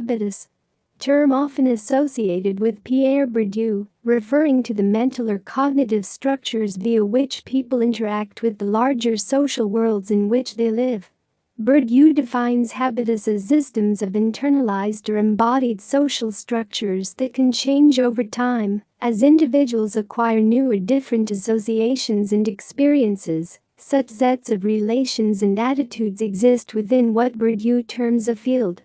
Habitus, term often associated with Pierre Bourdieu, referring to the mental or cognitive structures via which people interact with the larger social worlds in which they live. Bourdieu defines habitus as systems of internalized or embodied social structures that can change over time as individuals acquire new or different associations and experiences. Such sets of relations and attitudes exist within what Bourdieu terms a field.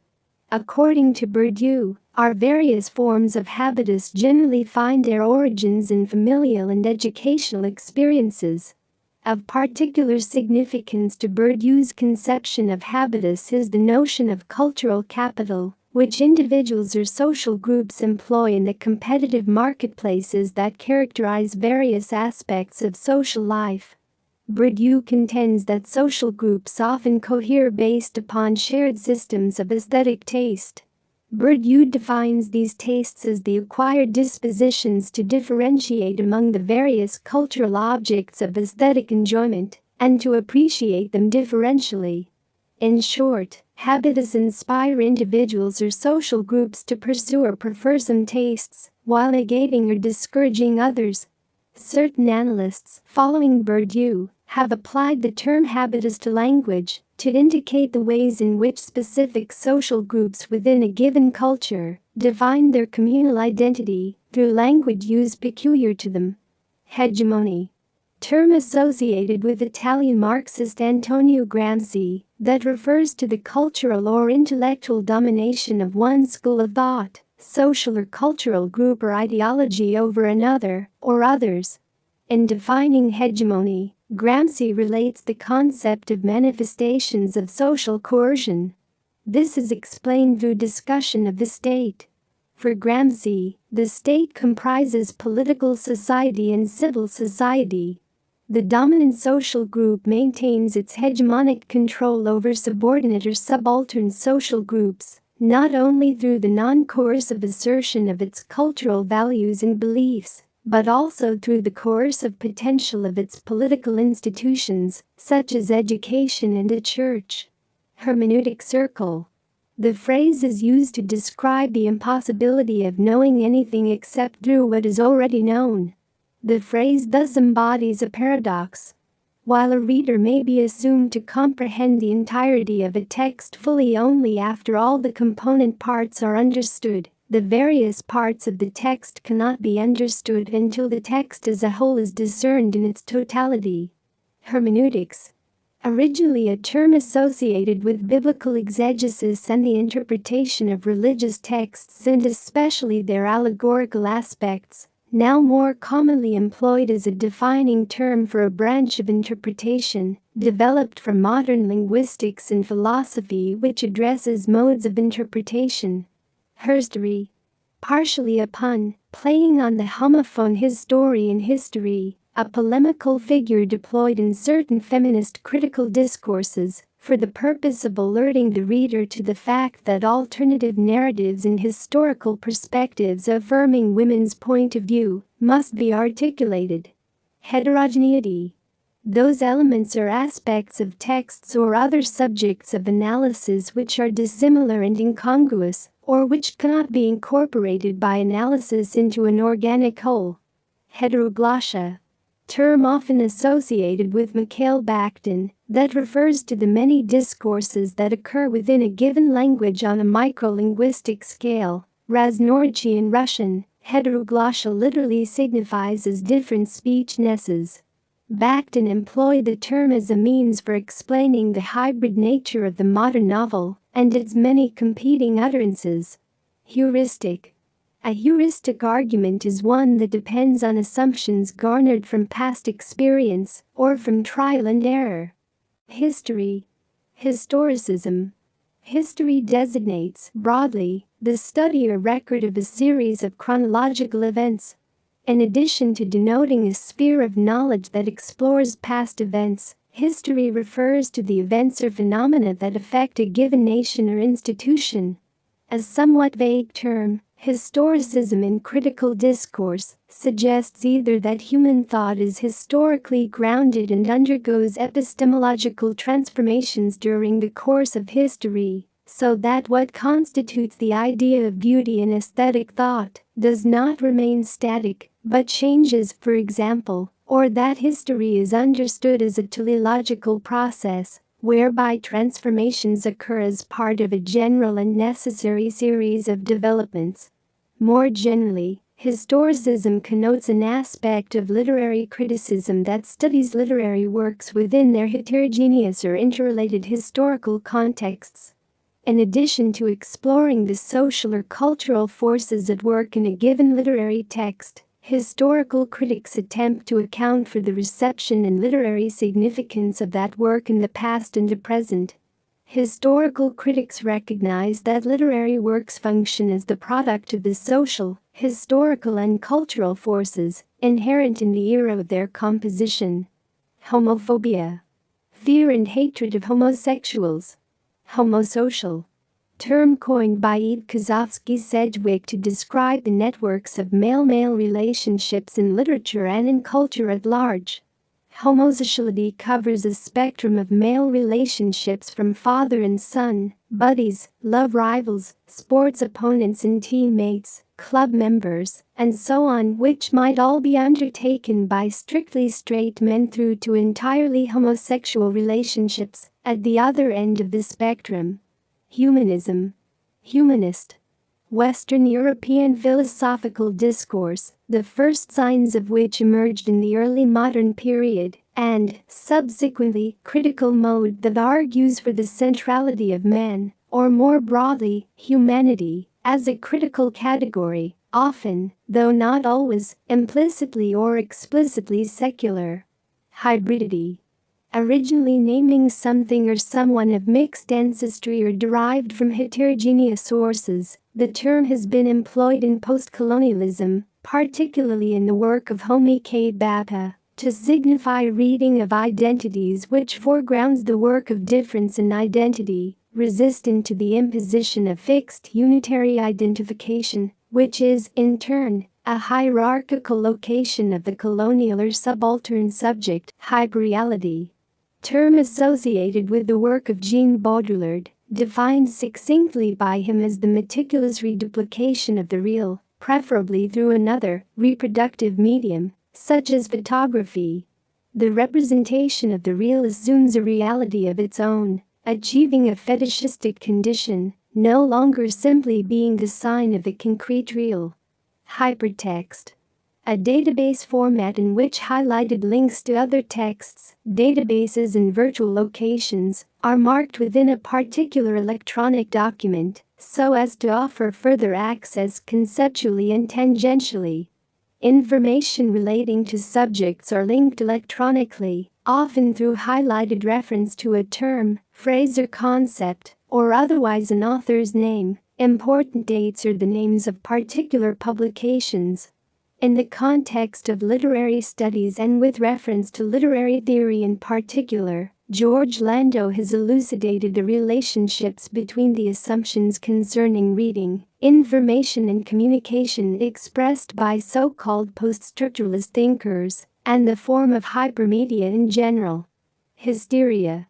According to Bourdieu, our various forms of habitus generally find their origins in familial and educational experiences. Of particular significance to Bourdieu's conception of habitus is the notion of cultural capital, which individuals or social groups employ in the competitive marketplaces that characterize various aspects of social life. Bourdieu contends that social groups often cohere based upon shared systems of aesthetic taste. Bourdieu defines these tastes as the acquired dispositions to differentiate among the various cultural objects of aesthetic enjoyment and to appreciate them differentially. In short, habitus inspire individuals or social groups to pursue or prefer some tastes while negating or discouraging others. Certain analysts, following Bourdieu, have applied the term habitus to language to indicate the ways in which specific social groups within a given culture define their communal identity through language use peculiar to them. Hegemony, term associated with Italian Marxist Antonio Gramsci that refers to the cultural or intellectual domination of one school of thought, social or cultural group or ideology over another or others. In defining hegemony, Gramsci relates the concept of manifestations of social coercion. This is explained through discussion of the state. For Gramsci, the state comprises political society and civil society. The dominant social group maintains its hegemonic control over subordinate or subaltern social groups, not only through the non-coercive assertion of its cultural values and beliefs, but also through the coercive potential of its political institutions, such as education and the church. Hermeneutic Circle. The phrase is used to describe the impossibility of knowing anything except through what is already known. The phrase thus embodies a paradox. While a reader may be assumed to comprehend the entirety of a text fully only after all the component parts are understood, the various parts of the text cannot be understood until the text as a whole is discerned in its totality. Hermeneutics. Originally a term associated with biblical exegesis and the interpretation of religious texts and especially their allegorical aspects, now more commonly employed as a defining term for a branch of interpretation developed from modern linguistics and philosophy which addresses modes of interpretation. Herstory. Partially a pun, playing on the homophone history and history, a polemical figure deployed in certain feminist critical discourses for the purpose of alerting the reader to the fact that alternative narratives and historical perspectives affirming women's point of view must be articulated. Heterogeneity. Those elements or aspects of texts or other subjects of analysis which are dissimilar and incongruous, or which cannot be incorporated by analysis into an organic whole. Heteroglossia. Term often associated with Mikhail Bakhtin that refers to the many discourses that occur within a given language on a microlinguistic scale. Raznorchi in Russian, heteroglossia literally signifies as different speechnesses. Bakhtin employed the term as a means for explaining the hybrid nature of the modern novel and its many competing utterances. Heuristic. A heuristic argument is one that depends on assumptions garnered from past experience or from trial and error. History. Historicism. History designates, broadly, the study or record of a series of chronological events. In addition to denoting a sphere of knowledge that explores past events, history refers to the events or phenomena that affect a given nation or institution. A somewhat vague term, historicism in critical discourse suggests either that human thought is historically grounded and undergoes epistemological transformations during the course of history, so that what constitutes the idea of beauty in aesthetic thought does not remain static but changes, for example, or that history is understood as a teleological process whereby transformations occur as part of a general and necessary series of developments. More generally, historicism connotes an aspect of literary criticism that studies literary works within their heterogeneous or interrelated historical contexts. In addition to exploring the social or cultural forces at work in a given literary text, historical critics attempt to account for the reception and literary significance of that work in the past and the present. Historical critics recognize that literary works function as the product of the social, historical and cultural forces inherent in the era of their composition. Homophobia. Fear and hatred of homosexuals. Homosocial. Term coined by E. Kozovsky-Sedgwick to describe the networks of male-male relationships in literature and in culture at large. Homosociality covers a spectrum of male relationships from father and son, buddies, love rivals, sports opponents and teammates, club members, and so on, which might all be undertaken by strictly straight men through to entirely homosexual relationships at the other end of the spectrum. Humanism. Humanist. Western European philosophical discourse, the first signs of which emerged in the early modern period, and, subsequently, critical mode that argues for the centrality of man, or more broadly, humanity, as a critical category, often, though not always, implicitly or explicitly secular. Hybridity. Originally naming something or someone of mixed ancestry or derived from heterogeneous sources, the term has been employed in post-colonialism, particularly in the work of Homi K. Bapa, to signify reading of identities which foregrounds the work of difference in identity, resistant to the imposition of fixed unitary identification, which is, in turn, a hierarchical location of the colonial or subaltern subject. Hyperreality. Term associated with the work of Jean Baudrillard, defined succinctly by him as the meticulous reduplication of the real, preferably through another, reproductive medium, such as photography. The representation of the real assumes a reality of its own, achieving a fetishistic condition, no longer simply being the sign of the concrete real. Hypertext. A database format in which highlighted links to other texts, databases and virtual locations are marked within a particular electronic document so as to offer further access conceptually and tangentially. Information relating to subjects are linked electronically, often through highlighted reference to a term, phrase or concept, or otherwise an author's name. Important dates are the names of particular publications. In the context of literary studies and with reference to literary theory in particular, George Landau has elucidated the relationships between the assumptions concerning reading, information and communication expressed by so-called post-structuralist thinkers, and the form of hypermedia in general. Hysteria.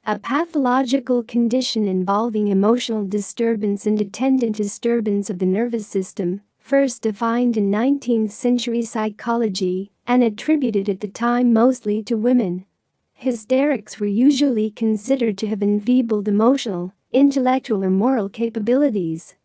A pathological condition involving emotional disturbance and attendant disturbance of the nervous system, first defined in 19th century psychology and attributed at the time mostly to women. Hysterics were usually considered to have enfeebled emotional, intellectual or moral capabilities.